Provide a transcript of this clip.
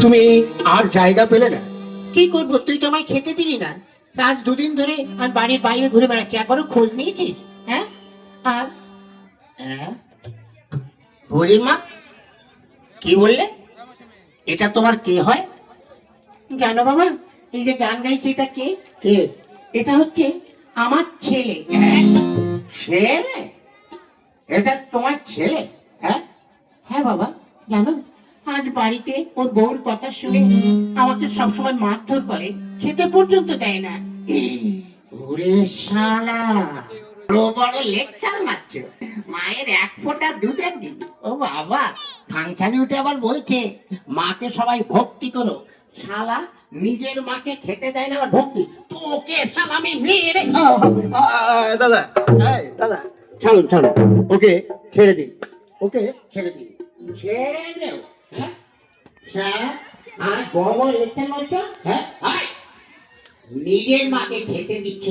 তুমি আর জায়গা পেলে না? কি করবো, তুই তো আমায় খেতে দিলি না। আজ দুদিন ধরে আমি বাড়ির বাইরে ঘুরে বেড়াচ্ছি, একবারও খোঁজ নিয়েছিস? হ্যাঁ। আর হ্যাঁ, বুড়ির মা কি বললে? এটা তোমার কে হয়? জানো বাবা, এই যে গান গাইছে এটা কে? কে? এটা হচ্ছে আমার ছেলে। ছেলে? এটা তোমার ছেলে? হ্যাঁ হ্যাঁ বাবা, জানো আজ বাড়িতে ওর বউর কথা শুনে আমাকে সবসময় মারধর করে, খেতে পর্যন্ত দেয় না। ওরে শালা, বড় বড় লেকচার মারছো, মায়ের এক ফোঁটা দুধের দিন। ও বাবা, ফাংশনে উঠে আবার বলছে মাকে সবাই ভক্তি করো। শালা নিজের মাকে খেতে দেয় না, আবার ভক্তি। তোকে শালা আমি মেরে। দাদা, দাদা, ছাড়ুন ছাড়ুন, ওকে ছেড়ে দিন, ওকে ছেড়ে দিন। ছেড়ে দেও? হ্যাঁ, শালা আর বড় বড় লেকচার মারছো? হ্যাঁ, নিজের মাকে খেতে দিচ্ছ